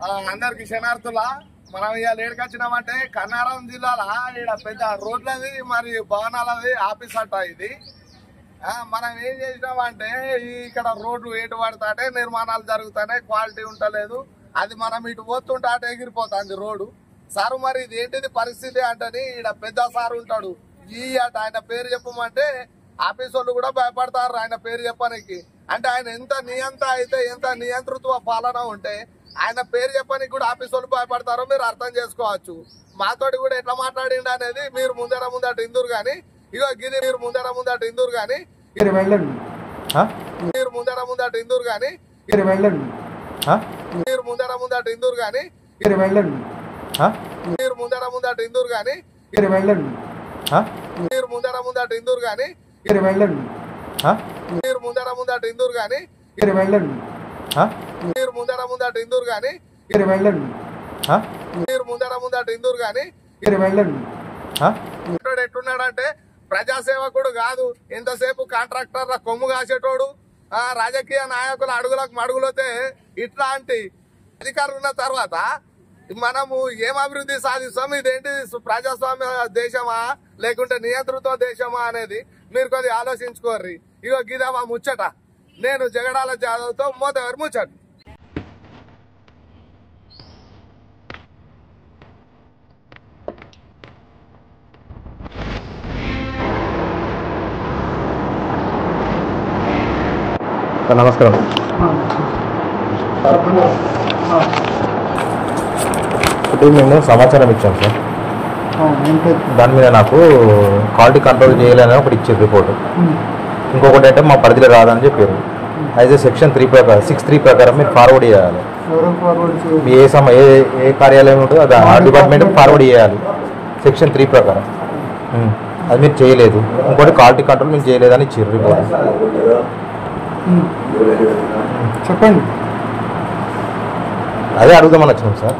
అందరికి శనార్థులా మనం ఇవాళ ఏడుకొచ్చినామంటే కన్నారం జిల్లాలో ఇక్కడ పెద్ద రోడ్లది మరి భవనాలది ఆఫీస్ అట్ట ఇది. మనం ఏం చేసినామంటే ఇక్కడ రోడ్లు ఏటు పడతాంటే నిర్మాణాలు జరుగుతానే క్వాలిటీ ఉంటలేదు. అది మనం ఇటు పోతుంటే అటు ఎగిరిపోతుంది రోడ్డు. సారు మరి ఇది ఏంటిది పరిస్థితి అంటే ఇక్కడ పెద్ద సారు ఉంటాడు ఈ అట ఆయన పేరు చెప్పమంటే ఆఫీస్ వాళ్ళు కూడా భయపడతారు ఆయన పేరు చెప్పడానికి. అంటే ఆయన ఎంత నియంత అయితే ఎంత నియంతృత్వ పాలన ఉంటే ఆయన పేరు చెప్పడానికి కూడా ఆఫీస్ వాళ్ళు భయపడతారో మీరు అర్థం చేసుకోవచ్చు. మాతోటి కూడా ఎట్లా మాట్లాడిండు అనేది మీరు ముందట ఇందూరు గాని ఇగో గిది మీరు ముందట ఇందూరు గాని మీరు ముందట ఇందూరు గాని మీరు ముందట ఇందూరు గాని మీరు ముందట ఇందూరు గాని మీరు ముందట ఇందూరు గాని మీరు ముందట ఇందూరు గాని మీరు ముందట ఇందూరు గాని మీరు ముందట ఇందూరు గాని ఎట్టున్నాడంటే ప్రజాసేవకుడు కాదు, ఎంతసేపు కాంట్రాక్టర్ల కొమ్ము కాసేటోడు. రాజకీయ నాయకుల అడుగులకు మడుగులతే ఇట్లాంటి అధికారులు ఉన్న తర్వాత మనము ఏం అభివృద్ధి సాధిస్తాం? ఇదేంటి ప్రజాస్వామ్య దేశమా లేకుంటే నియంతృత్వ దేశమా అనేది మీరు కొద్దిగా ఆలోచించుకోర్రి. ఇగో గిదమా ముచ్చట. నేను జగడాల జాదవ్తో మోతగారి ముచ్చట. నమస్కారం. మేము సమాచారం ఇచ్చాం సార్. దాని మీద నాకు క్వాలిటీ కంట్రోల్ చేయాలని ఒకటి ఇచ్చారు రిపోర్టు. ఇంకొకటి అంటే మా పరిధిలో రాదని చెప్పారు. అయితే సెక్షన్ 3 ప్రకారం 6(3) ప్రకారం మీరు ఫార్వర్డ్ చేయాలి. మీ ఏ కార్యాలయం ఉంటుందో అది ఆ డిపార్ట్మెంట్ ఫార్వర్డ్ చేయాలి సెక్షన్ 3 ప్రకారం. అది మీరు చేయలేదు. ఇంకోటి క్వాలిటీ కంట్రోల్ మీరు చేయలేదని ఇచ్చారు రిపోర్ట్. చెప్పండి. అదే అడుగుదామని వచ్చినాం సార్.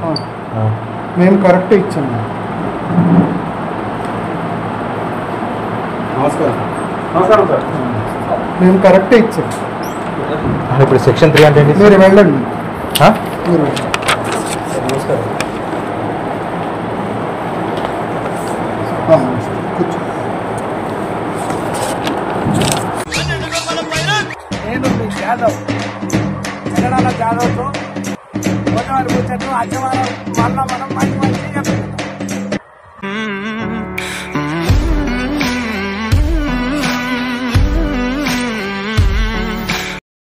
మేము కరెక్ట్ ఇచ్చాము. నమస్కారం సార్. మేము కరెక్ట్ ఇచ్చాం. ఇప్పుడు సెక్షన్ 3 అంటే మీరు వెళ్ళండి. నమస్కారం. నేను జాదవ్ జగడాల జాదవ్తో గోదావరి ముచ్చట్లు అచ్చవారం మళ్ళా మనం